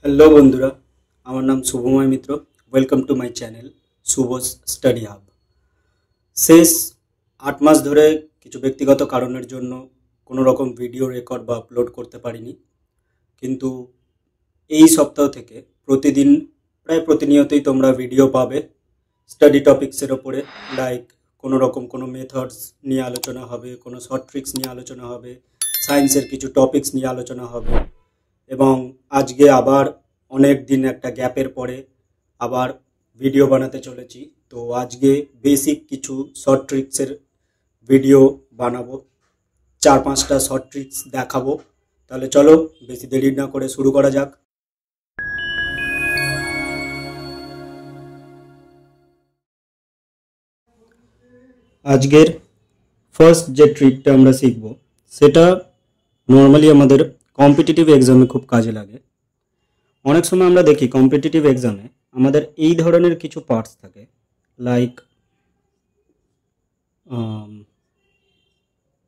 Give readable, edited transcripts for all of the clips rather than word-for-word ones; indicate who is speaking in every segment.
Speaker 1: Hello বন্ধুরা, আমার নাম Shubhamoy Mitra. Welcome to my channel Shubho's study hub. শেষ 8 মাস ধরে কিছু ব্যক্তিগত কারণের জন্য কোনো রকম ভিডিও রেকর্ড বা আপলোড করতে পারিনি, কিন্তু এই সপ্তাহ থেকে প্রতিদিন প্রায় প্রতিনিয়তই তোমরা ভিডিও পাবে স্টাডি টপিক্সের ওপরে। লাইক কোনো রকম কোনো মেথডস নিয়ে আলোচনা হবে, কোনো শর্ট ট্রিক্স নিয়ে আলোচনা হবে, সায়েন্সের কিছু টপিক্স নিয়ে আলোচনা হবে। এবং আজকে আবার অনেক দিন একটা গ্যাপের পরে আবার ভিডিও বানাতে চলেছি। তো আজকে বেসিক কিছু শর্ট ট্রিক্সের ভিডিও বানাবো, 4-5টা শর্ট ট্রিক্স দেখাবো। তাহলে চলো বেশি দেরি না করে শুরু করা যাক। আজকের ফার্স্ট যে ট্রিকটা আমরা শিখব সেটা নর্মালি আমাদের কম্পিটিটিভ এক্সামে খুব কাজে লাগে। অনেক সময় আমরা দেখি কম্পিটিটিভ এক্সামে আমাদের এই ধরনের কিছু পার্টস থাকে, লাইক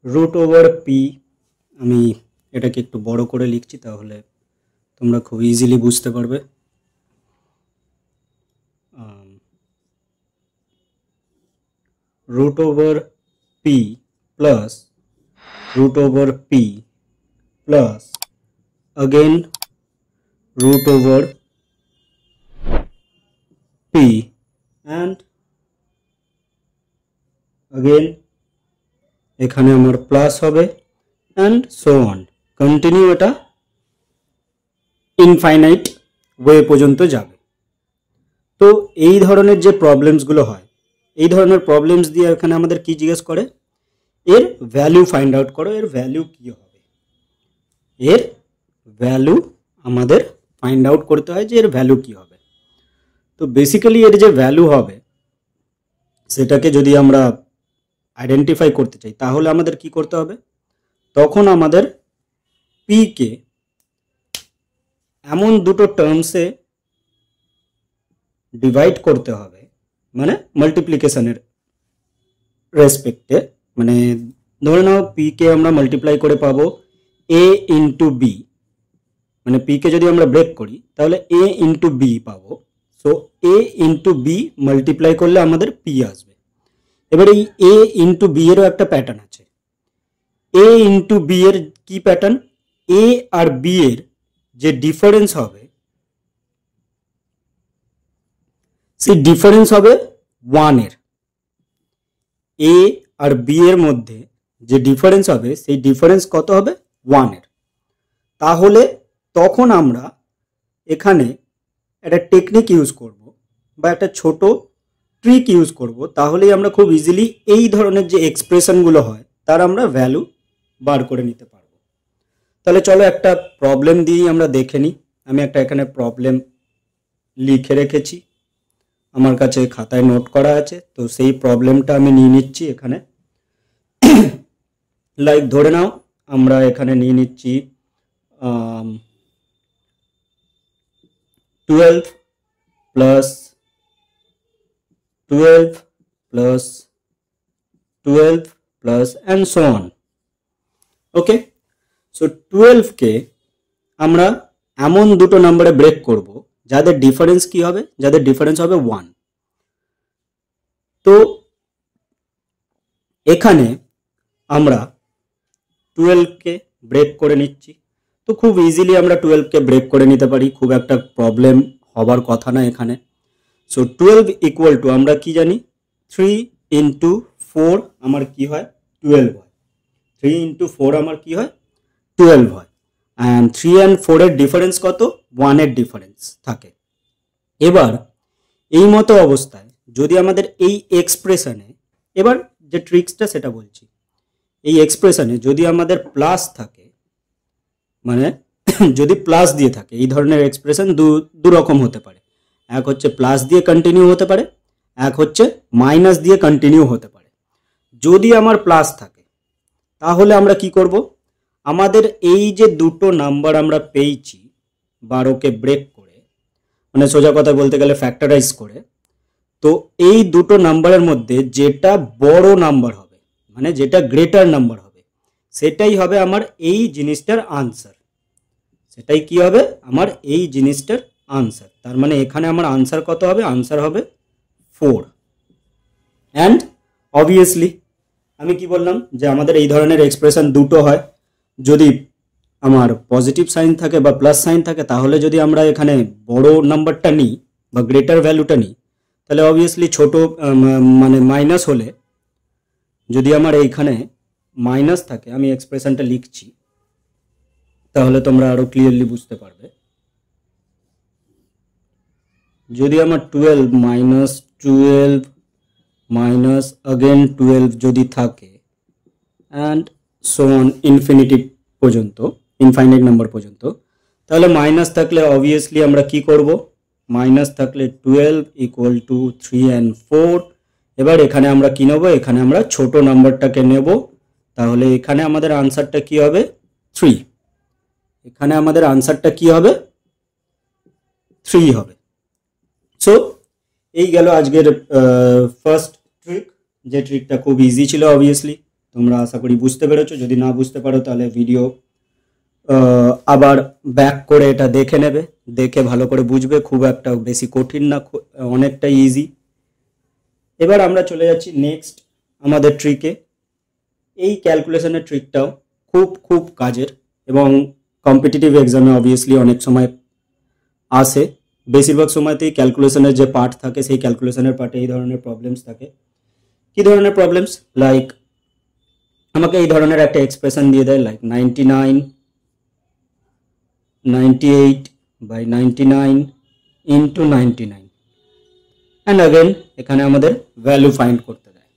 Speaker 1: রুট ওভার পি। আমি এটাকে একটু বড় করে লিখছি, তাহলে তোমরা খুব ইজিলি বুঝতে পারবে। Root over p plus root over p plus again root over p and again এখানে আমার প্লাস হবে and so on, কন্টিনিউ এটা ইনফাইনাইট ওয়ে পর্যন্ত যাবে। তো এই ধরনের যে প্রবলেমসগুলো হয়, এই ধরনের প্রবলেমস দিয়ে এখানে আমাদের কি জিজ্ঞেস করে, এর ভ্যালু ফাইন্ড আউট করো, এর ভ্যালু কি হবে। এর ভ্যালু আমাদের ফাইন্ড আউট করতে হয় যে এর ভ্যালু কি হবে। তো বেসিক্যালি এর যে ভ্যালু হবে সেটাকে যদি আমরা আইডেন্টিফাই করতে চাই তাহলে আমাদের কি করতে হবে, তখন আমাদের পি কে এমন দুটো টার্মসে ডিভাইড করতে হবে, মানে মাল্টিপ্লিকেশনের রেসপেক্টে। মানে ধরে নাও পি কে আমরা মাল্টিপ্লাই করে পাবো এ ইন্টু বি, মানে পি কে যদি আমরা ব্রেক করি তাহলে এ ইন্টু বি পাবো। সো এ ইন্টু বি মাল্টিপ্লাই করলে আমাদের পি আসবে। এবার এই এ ইন্টু বি এরও একটা প্যাটার্ন আছে। এ ইন্টু বি এর কি প্যাটার্ন, এ আর বি এর যে ডিফারেন্স হবে সেই ডিফারেন্স হবে 1 এর। এ আর বি এর মধ্যে যে ডিফারেন্স হবে সেই ডিফারেন্স কত হবে, 1 এর। তাহলে তখন আমরা এখানে একটা টেকনিক ইউজ করব বা একটা ছোট ট্রিক ইউজ করব, তাহলেই আমরা খুব ইজিলি এই ধরনের যে এক্সপ্রেশনগুলো হয় তার আমরা ভ্যালু বার করে নিতে পারবো। তাহলে চলো একটা প্রবলেম দিয়েই আমরা দেখে নিই। আমি একটা এখানে প্রবলেম লিখে রেখেছি, আমার কাছে খাতায় নোট করা আছে। তো সেই প্রবলেমটা আমি নিয়ে নিচ্ছি এখানে। লাইক ধরে নাও আমরা এখানে নিয়ে নিচ্ছি 12 plus 12 plus 12 plus and so on. Okay, so 12 কে আমরা এমন দুটো নাম্বারে ব্রেক করব যাদের ডিফারেন্স কি হবে, যাদের ডিফারেন্স হবে 1। তো এখানে আমরা 12 কে ব্রেক করে নিচ্ছি। তো খুব ইজিলি আমরা 12 কে ব্রেক করে নিতে পারি, খুব একটা প্রবলেম হবার কথা না এখানে। সো 12 ইকুয়াল টু আমরা কি জানি, 3 ইন্টু 4 আমার কি হয়, 12 হয়। 3 ইন্টু 4 আমার কি হয়, 12 হয়। অ্যান্ড 3 অ্যান্ড 4 এর ডিফারেন্স কত, 1 এর ডিফারেন্স থাকে। এবার এই মতো অবস্থায় যদি আমাদের এই এক্সপ্রেশনে, এবার যে ট্রিক্সটা সেটা বলছি, এই এক্সপ্রেশনে যদি আমাদের প্লাস থাকে, মানে যদি প্লাস দিয়ে থাকে, এই ধরনের এক্সপ্রেশন দু রকম হতে পারে। এক হচ্ছে প্লাস দিয়ে কন্টিনিউ হতে পারে, এক হচ্ছে মাইনাস দিয়ে কন্টিনিউ হতে পারে। যদি আমার প্লাস থাকে তাহলে আমরা কি করব, আমাদের এই যে দুটো নাম্বার আমরা পেয়েছি 12কে ব্রেক করে, মানে সোজা কথা বলতে গেলে ফ্যাক্টরাইজ করে, তো এই দুটো নাম্বারের মধ্যে যেটা বড় নাম্বার হবে, মানে যেটা গ্রেটার নাম্বার হবে, সেটাই হবে আমার এই জিনিসটার আনসার। সেটাই কি হবে আমার এই জিনিসটার আনসার। তার মানে এখানে আমার আনসার কত হবে? আনসার হবে 4। অ্যান্ড অবভিয়াসলি আমি কি বললাম যে আমাদের এই ধরনের এক্সপ্রেশন দুটো হয়, যদি আমার পজিটিভ সাইন থাকে বা প্লাস সাইন থাকে, তাহলে যদি আমরা এখানে বড় নাম্বারটা নিই বা গ্রেটার ভ্যালুটা নিই, তাহলে অবভিয়াসলি ছোট মানে মাইনাস হলে, যদি আমার এইখানে মাইনাস থাকে, আমি এক্সপ্রেশনটা লিখছি তাহলে তোমরা আরো ক্লিয়ারলি বুঝতে পারবে। যদি আমার 12 মাইনাস 12 মাইনাস अगेन 12 যদি থাকে অ্যান্ড সো অন ইনফিনিটি পর্যন্ত, ইনফাইনাইট নাম্বার পর্যন্ত, তাহলে মাইনাস থাকলে অবভিয়াসলি আমরা কি করব? মাইনাস থাকলে 12 ইকুয়াল টু 3 অ্যান্ড 4। এবার এখানে আমরা কি নেব? এখানে আমরা ছোট নাম্বারটাকে নেব। তাহলে এখানে আমাদের আনসারটা কি হবে? 3। এখানে আমাদের আনসারটা কি হবে? 3 হবে। সো এই গেল আজকের ফার্স্ট ট্রিক, যে ট্রিকটা খুব ইজি ছিল। অবভিয়াসলি তোমরা আশা করি বুঝতে পেরেছো। যদি না বুঝতে পারো তাহলে ভিডিও আবার ব্যাক করে এটা দেখে নেবে, দেখে ভালো করে বুঝবে। খুব একটা বেশি কঠিন না, অনেকটা ইজি। এবার আমরা চলে যাচ্ছি নেক্সট আমাদের ট্রিকে। এই ক্যালকুলেশনের ট্রিকটাও খুব খুব কাজের এবং কম্পিটিটিভ এক্সামে অবভিয়াসলি অনেক সময় আসে। বেশিরভাগ সময়তেই ক্যালকুলেশনের যে পার্ট থাকে সেই ক্যালকুলেশনের পার্টে এই ধরনের প্রবলেমস থাকে। কি ধরনের প্রবলেমস? লাইক আমাকে এই ধরনের একটা এক্সপ্রেশন দিয়ে দেয়, like 98 by 99 into 99, and again এখানে আমাদের ভ্যালু ফাইন্ড করতে দেয়।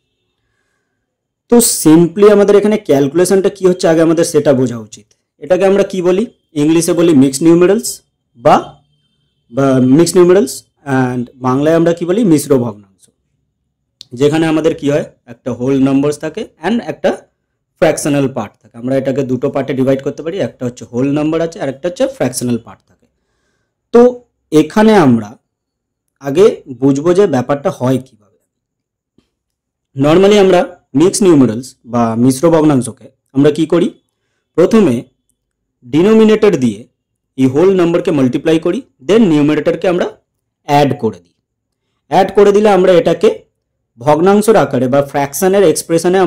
Speaker 1: তো সিম্পলি আমাদের এখানে ক্যালকুলেশনটা কি হচ্ছে আগে আমাদের সেটা বোঝা উচিত। এটাকে আমরা কি বলি? ইংলিশে বলি মিক্সড নিউমেরালস বা মিক্সড নিউমেরালস, অ্যান্ড বাংলায় আমরা কি বলি? মিশ্র ভগ্নাংশ। যেখানে আমাদের কি হয়? একটা হোল নাম্বারস থাকে অ্যান্ড একটা ফ্র্যাকশনাল পার্ট থাকে। আমরা এটাকে দুটো পার্টে ডিভাইড করতে পারি, একটা হচ্ছে হোল নাম্বার আছে আর একটা হচ্ছে ফ্র্যাকশনাল পার্ট থাকে। তো এখানে আমরা আগে বুঝবো যে ব্যাপারটা হয় কিভাবে। নর্মালি আমরা মিক্সড নিউমেরালস বা মিশ্র ভগ্নাংশকে আমরা কি করি? প্রথমে ডিনোমিনেটর দিয়ে এই হোল নাম্বারকে মাল্টিপ্লাই করি, দেন নিউমারেটরকে আমরা অ্যাড করে দিই। অ্যাড করে দিলে আমরা এটাকে ভগ্নাংশের আকারে বা ফ্র্যাকশনের এক্সপ্রেশনে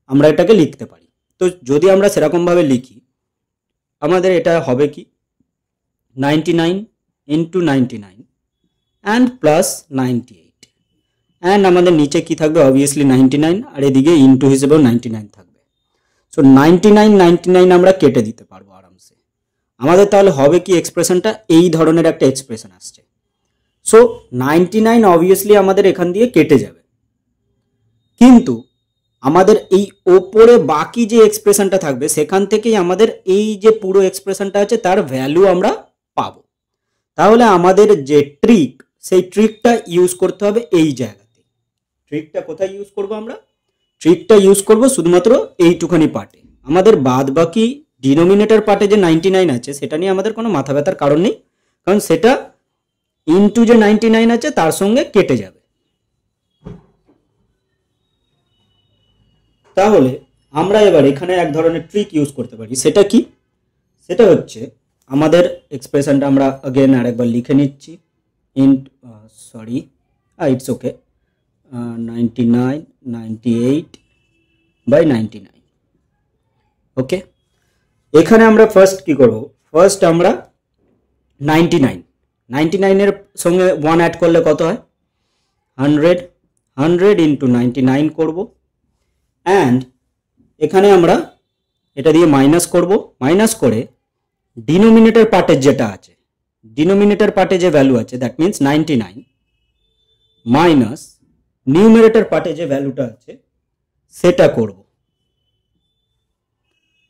Speaker 1: আমরা এটাকে লিখতে পারি। তো যদি আমরা সেরকমভাবে লিখি, আমাদের এটা হবে কি? 99 ইন্টু 99 অ্যান্ড প্লাস 98, অ্যান্ড আমাদের নিচে কি থাকবে? অবভিয়াসলি 99, আর এদিকে ইন্টু হিসেবেও 99 থাকবে। সো 99 আমরা কেটে দিতে পারবো আরামসে। আমাদের তাহলে হবে কি? এক্সপ্রেশনটা এই ধরনের একটা এক্সপ্রেশন আসছে। সো 99 অবভিয়াসলি আমাদের এখান দিয়ে কেটে যাবে, কিন্তু আমাদের এই ওপরে বাকি যে এক্সপ্রেশনটা থাকবে সেখান থেকেই আমাদের এই যে পুরো এক্সপ্রেশনটা আছে তার ভ্যালু আমরা পাবো। তাহলে আমাদের যে ট্রিক, সেই ট্রিকটা ইউজ করতে হবে এই জায়গাতে। ট্রিকটা কোথায় ইউজ করব? আমরা ট্রিকটা ইউজ করব শুধুমাত্র এইটুখানি পার্টে। আমাদের বাদ বাকি ডিনোমিনেটর পার্টে যে 99 আছে সেটা নিয়ে আমাদের কোনো মাথা ব্যথার কারণ নেই, কারণ সেটা ইনটু যে 99 আছে তার সঙ্গে কেটে যাবে। তাহলে আমরা এবার এখানে এক ধরনের ট্রিক ইউজ করতে পারি। সেটা কি? সেটা হচ্ছে আমাদের এক্সপ্রেশনটা আমরা अगेन আরেকবার লিখে নিচ্ছি। It's okay, 99 98 by 99। ওকে, এখানে আমরা ফার্স্ট কি করব? ফার্স্ট আমরা 99 এর সঙ্গে 1 অ্যাড করলে কত হয়? 100 ইন্টু 99 করব, অ্যান্ড এখানে আমরা এটা দিয়ে মাইনাস করব। মাইনাস করে ডিনোমিনেটর পার্টের যেটা আছে, ডিনোমিনেটর পার্টে যে ভ্যালু আছে, দ্যাট মিন্স 99 মাইনাস নিউমারেটর পার্টে যে ভ্যালুটা আছে সেটা করব।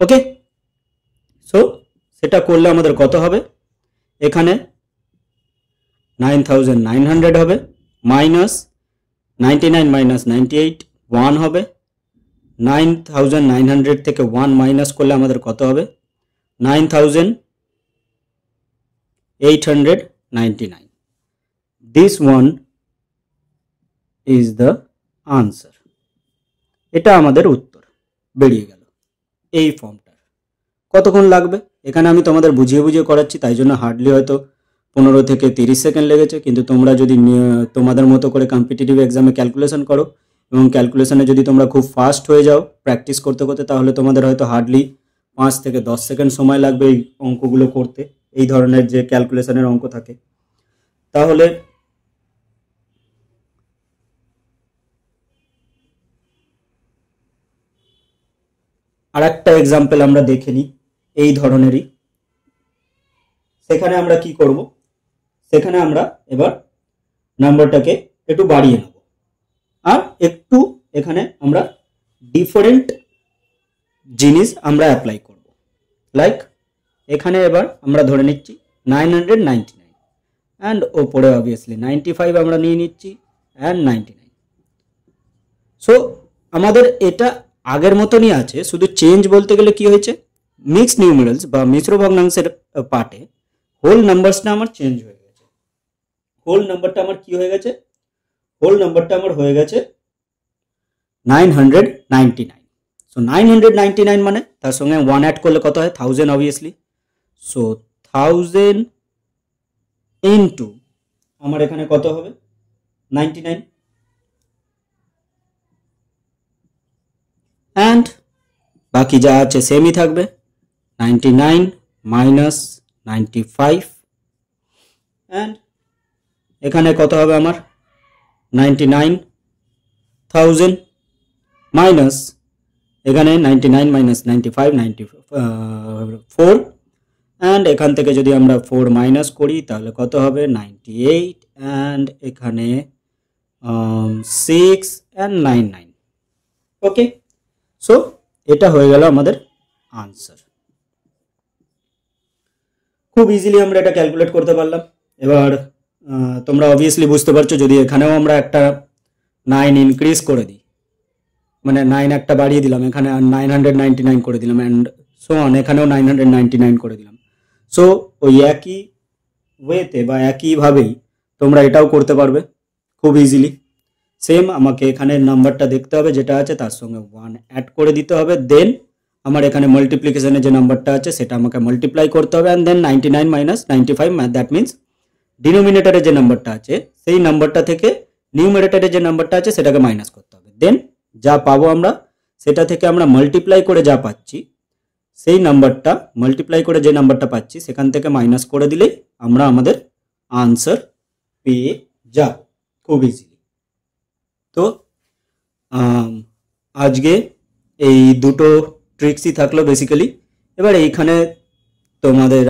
Speaker 1: ওকে, সো সেটা করলে আমাদের কত হবে? এখানে 9900 হবে, মাইনাস 99 মাইনাস 98 1 হবে। 9900 থেকে 1 মাইনাস করলে আমাদের কত হবে? 9899। This one is the answer. এটা আমাদের উত্তর বেরিয়ে গেল এই ফর্মটার। কতক্ষণ লাগবে এখানে আমি তোমাদের বুঝিয়ে বুঝিয়ে করাচ্ছি, তাই জন্য হার্ডলি হয়তো 15 থেকে 30 সেকেন্ড লেগেছে। কিন্তু তোমরা যদি তোমাদের মতো করে কম্পিটিটিভ এক্সামে ক্যালকুলেশন করো এবং ক্যালকুলেশনে যদি তোমরা খুব ফাস্ট হয়ে যাও প্র্যাকটিস করতে করতে, তাহলে তোমাদের হয়তো হার্ডলি 5 থেকে 10 সেকেন্ড সময় লাগবে এই অঙ্কগুলো করতে, এই ধরনের যে ক্যালকুলেশনের অঙ্ক থাকে। তাহলে আর একটা এক্সাম্পল আমরা দেখে নিই এই ধরনেরই। সেখানে আমরা কি করব, সেখানে আমরা এবার নাম্বারটাকে একটু বাড়িয়ে নেব আর একটু এখানে আমরা ডিফারেন্ট জিনিস আমরা অ্যাপ্লাই করব। লাইক এখানে এবার আমরা ধরে নিচ্ছি 999 অ্যান্ড ওপরে অবভিয়াসলি 95 আমরা নিয়ে নিচ্ছি অ্যান্ড 99। সো আমাদের এটা আগের মতনই আছে, শুধু চেঞ্জ বলতে গেলে কি হয়েছে, মিক্সড নিউমেরালস বা মিশ্র ভগ্নাংশের পার্টে হোল নাম্বারসটা আমার চেঞ্জ হয়ে গেছে। হোল নাম্বারটা আমার কি হয়ে গেছে, হোল নাম্বারটা আমার হয়ে গেছে 999। সো 999 মানে তার সঙ্গে 1 অ্যাড করলে কত হয়, 1000 অবভিয়াসলি। সো 1000 ইন্টু আমার এখানে কত হবে 99, অ্যান্ড বাকি যা আছে সেমই থাকবে 99 মাইনাস 95, অ্যান্ড এখানে কত হবে আমার 99,000 মাইনাস এখানে 99 মাইনাস 95 94, অ্যান্ড এখান থেকে যদি আমরা 4 মাইনাস করি তাহলে কত হবে 98, অ্যান্ড এখানে 6 অ্যান্ড 99। ওকে, সো এটা হয়ে গেল আমাদের আনসার। খুব ইজিলি আমরা এটা ক্যালকুলেট করতে পারলাম। এবার তোমরা অবভিয়াসলি বুঝতে পারছো, যদি এখানেও আমরা একটা 9 ইনক্রিজ করে দিই, মানে 9 একটা বাড়িয়ে দিলাম, এখানে 999 করে দিলাম, অ্যান্ড সো অন এখানেও 999 করে দিলাম। সো ওই একই ওয়েতে বা একইভাবেই তোমরা এটাও করতে পারবে খুব ইজিলি। সেম আমাকে এখানে নাম্বারটা দেখতে হবে যেটা আছে, তার সঙ্গে 1 অ্যাড করে দিতে হবে, দেন আমার এখানে মাল্টিপ্লিকেশনে যে নাম্বারটা আছে সেটা আমাকে মাল্টিপ্লাই করতে হবে, and then 99 minus 95, that means ডিনোমিনেটরে যে নাম্বারটা আছে সেই নাম্বারটা থেকে নিউমারেটরে যে নাম্বারটা আছে সেটাকে মাইনাস করতে হবে। দেন যা পাবো আমরা সেটা থেকে আমরা মাল্টিপ্লাই করে যা পাচ্ছি সেই নাম্বারটা, মাল্টিপ্লাই করে যে নাম্বারটা পাচ্ছি সেখান থেকে মাইনাস করে দিলেই আমরা আমাদের আনসার পেয়ে যাব খুব ইজিলি। তো আজকে এই দুটো ট্রিক্সই থাকলো বেসিক্যালি। এবার এইখানে তোমাদের